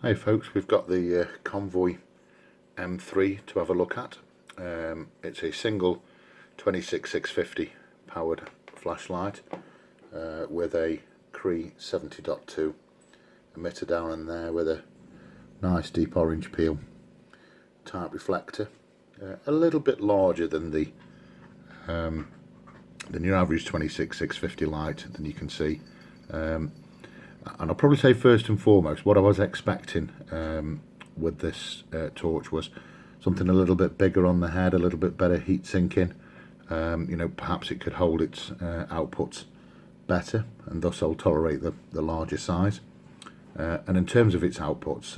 Hey folks, we've got the Convoy M3 to have a look at. It's a single 26650 powered flashlight with a Cree 70.2 emitter down in there with a nice deep orange peel type reflector. A little bit larger than your average 26650 light than you can see. And I'll probably say first and foremost, what I was expecting with this torch was something a little bit bigger on the head, a little bit better heat sinking. Perhaps it could hold its outputs better, and thus I'll tolerate the larger size. And in terms of its outputs,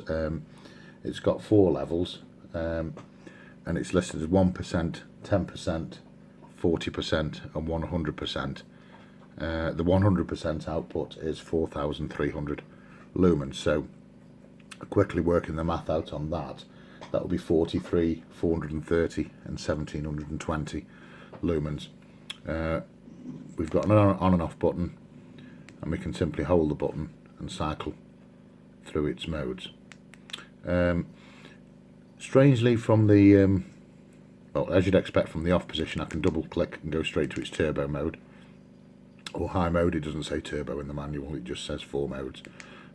it's got 4 levels, and it's listed as 1%, 10%, 40% and 100%. The 100% output is 4,300 lumens, so quickly working the math out on that, that will be 43, 430 and 1720 lumens. We've got an on and off button, and we can simply hold the button and cycle through its modes. Strangely, from the well, as you'd expect from the off position, I can double click and go straight to its turbo mode or high mode. It doesn't say turbo in the manual, it just says 4 modes.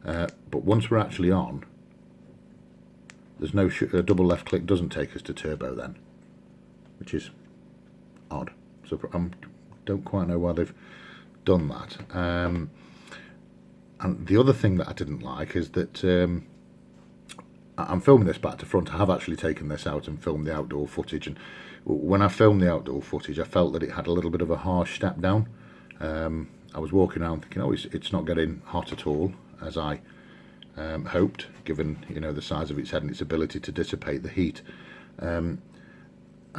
But once we're actually on, there's no double left click doesn't take us to turbo then, which is odd. So I don't quite know why they've done that. And the other thing that I didn't like is that I'm filming this back to front. I have actually taken this out and filmed the outdoor footage, and when I filmed the outdoor footage I felt that it had a little bit of a harsh step down. I was walking around thinking, oh, it's not getting hot at all, as I hoped, given the size of its head and its ability to dissipate the heat. And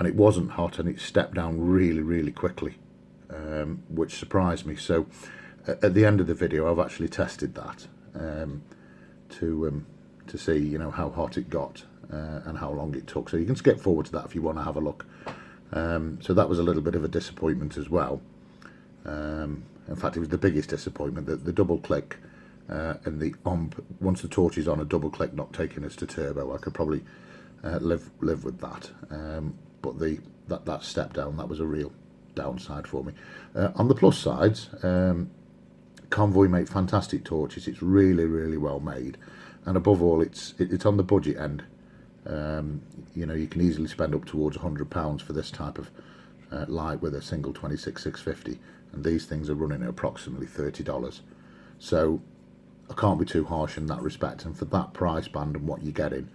it wasn't hot, and it stepped down really quickly, which surprised me. So at the end of the video I've actually tested that to see how hot it got and how long it took. So you can skip forward to that if you want to have a look. So that was a little bit of a disappointment as well. In fact, it was the biggest disappointment, that the double click and the once the torch is on, a double click not taking us to turbo. I could probably live with that, but that step down, that was a real downside for me. On the plus sides, Convoy make fantastic torches. It's really well made, and above all, it's on the budget end. You can easily spend up towards £100 for this type of light with a single 26650, and these things are running at approximately $30. So I can't be too harsh in that respect, and for that price band and what you're getting,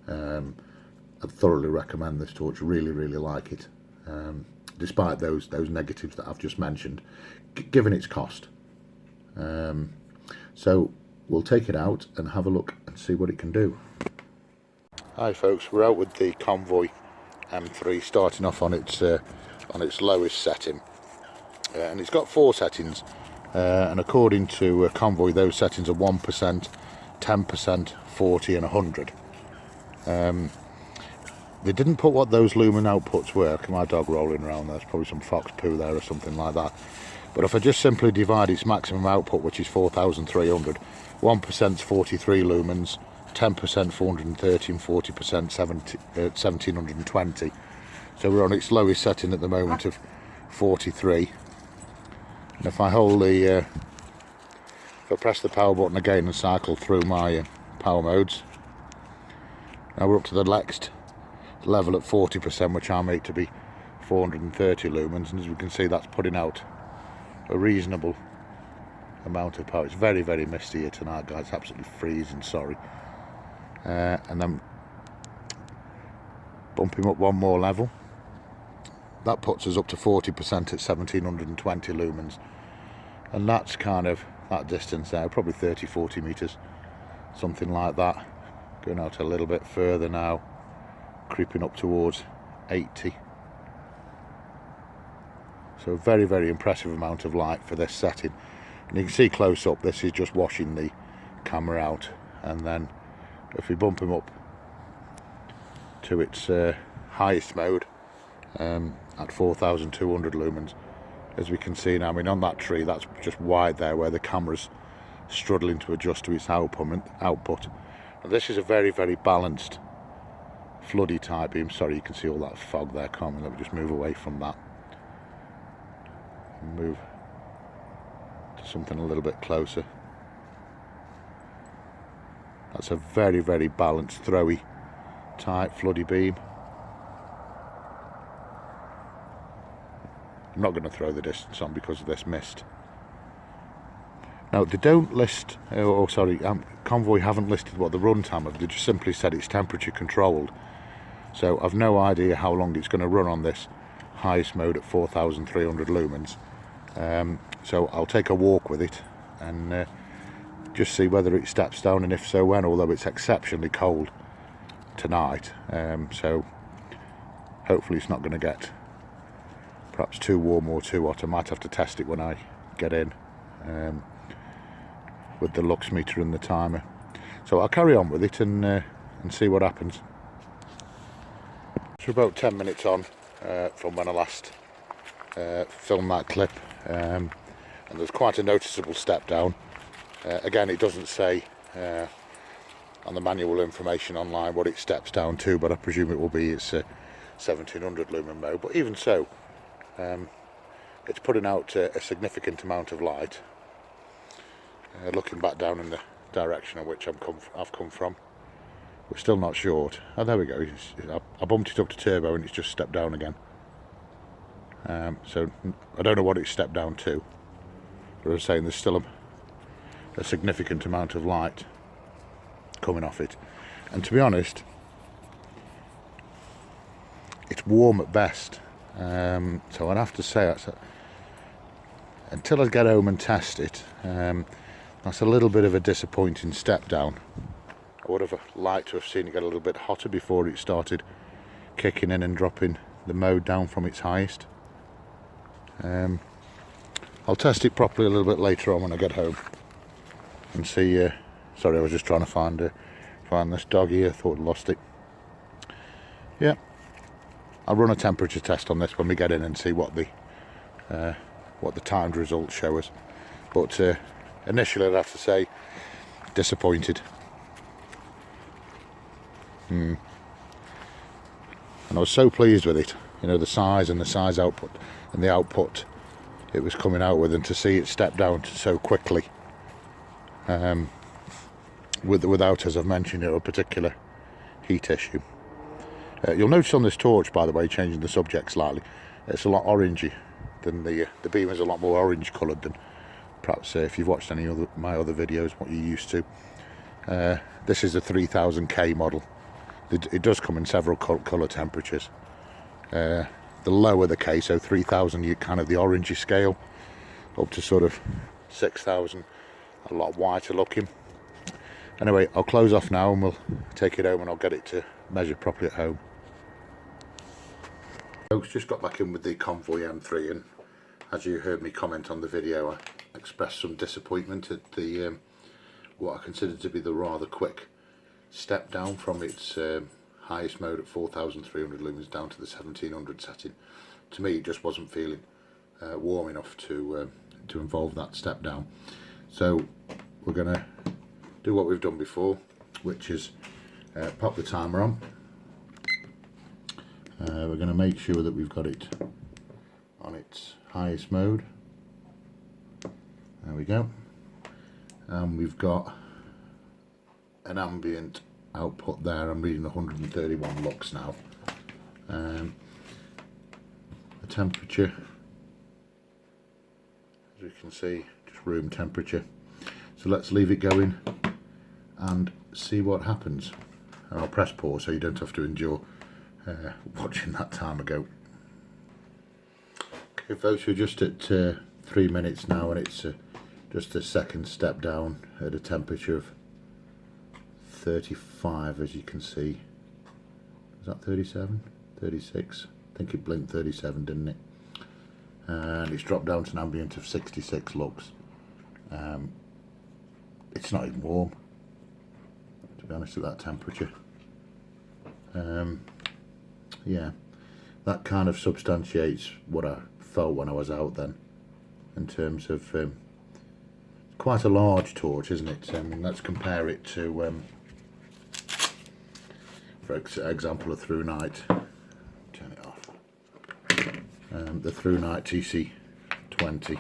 I'd thoroughly recommend this torch. Really like it, despite those negatives that I've just mentioned, given its cost. So we'll take it out and have a look and see what it can do. Hi folks, we're out with the Convoy M3, starting off on its lowest setting, and it's got 4 settings, and according to Convoy, those settings are 1%, 10%, 40 and 100. They didn't put what those lumen outputs were. Look at my dog rolling around there. There's probably some fox poo there or something like that. But if I just simply divide its maximum output, which is 4,300, 1% is 43 lumens, 10% 430 and 40% 1720. So we're on its lowest setting at the moment of 43. And if I hold if I press the power button again and cycle through my power modes, now we're up to the next level at 40%, which I make to be 430 lumens, and as we can see, that's putting out a reasonable amount of power. It's very misty here tonight, guys. It's absolutely freezing, sorry. And then bumping up one more level, that puts us up to 40% at 1720 lumens, and that's kind of that distance there, probably 30-40 meters, something like that. Going out a little bit further now, creeping up towards 80. So a very impressive amount of light for this setting. And you can see close up, this is just washing the camera out. And then if we bump him up to its highest mode at 4,200 lumens, as we can see now, I mean, on that tree, that's just wide there where the camera's struggling to adjust to its output. And this is a very, very balanced floody type beam. Sorry, you can see all that fog there, can't we? Let me just move away from that. Move to something a little bit closer. That's a very, very balanced, throwy type floody beam. I'm not going to throw the distance on because of this mist. Now, they don't list, Convoy haven't listed what the runtime of. They just simply said it's temperature controlled. So I've no idea how long it's going to run on this highest mode at 4,300 lumens. So I'll take a walk with it and just see whether it steps down, and if so, when. Although it's exceptionally cold tonight, so hopefully it's not going to get perhaps too warm or too hot. I might have to test it when I get in with the lux meter and the timer. So I'll carry on with it and see what happens. So about 10 minutes on from when I last filmed that clip, and there's quite a noticeable step down. Again, it doesn't say on the manual information online what it steps down to, but I presume it will be its 1700 lumen mode. But even so, it's putting out a significant amount of light. Looking back down in the direction in which I've come from, we're still not short. Oh, there we go. I bumped it up to turbo and it's just stepped down again. So I don't know what it's stepped down to, but I was saying there's still a significant amount of light coming off it. And to be honest, it's warm at best. So I'd have to say until I get home and test it, that's a little bit of a disappointing step down. I would have liked to have seen it get a little bit hotter before it started kicking in and dropping the mode down from its highest. I'll test it properly a little bit later on when I get home and see. Sorry, I was just trying to find this dog here. I thought I'd lost it. Yeah, I'll run a temperature test on this when we get in and see what the timed results show us. But initially, I'd have to say, disappointed. And I was so pleased with it, you know, the size and the size output and the output it was coming out with, and to see it step down so quickly, without, as I've mentioned, a particular heat issue. You'll notice on this torch, by the way, changing the subject slightly, it's a lot orangey than the beam is a lot more orange coloured than perhaps if you've watched any of my other videos, what you're used to. This is a 3000K model. It does come in several colour temperatures. The lower the K, so 3000, you kind of the orangey scale, up to sort of 6000, a lot whiter looking. Anyway, I'll close off now and we'll take it home and I'll get it to measure properly at home. Folks, just got back in with the Convoy M3, and as you heard me comment on the video, I expressed some disappointment at the what I consider to be the rather quick step down from its highest mode at 4,300 lumens down to the 1700 setting. To me, it just wasn't feeling warm enough to involve that step down. So we're going to do what we've done before, which is pop the timer on. We're going to make sure that we've got it on its highest mode. There we go. And we've got an ambient output there. I'm reading 131 lux now. The temperature, as you can see, just room temperature. So let's leave it going and see what happens. And I'll press pause so you don't have to endure watching that timer go. Okay folks, we're just at 3 minutes now, and it's just a second step down at a temperature of 35, as you can see. Is that 37? 36? I think it blinked 37, didn't it? And it's dropped down to an ambient of 66 lux. It's not even warm, to be honest, at that temperature. Yeah, that kind of substantiates what I felt when I was out then, in terms of quite a large torch, isn't it? Let's compare it to for example, a through night. Turn it off. The through night TC20.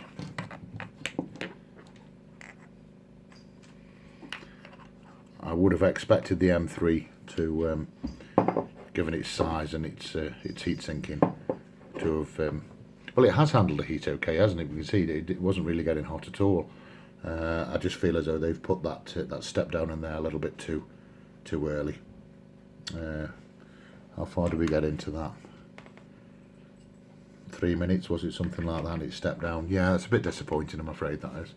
I would have expected the M3 to, given its size and its heat sinking, to have. Well, it has handled the heat okay, hasn't it? You can see it wasn't really getting hot at all. I just feel as though they've put that step down in there a little bit too early. How far do we get into that? 3 minutes, was it, something like that? It stepped down. Yeah, it's a bit disappointing, I'm afraid, that is.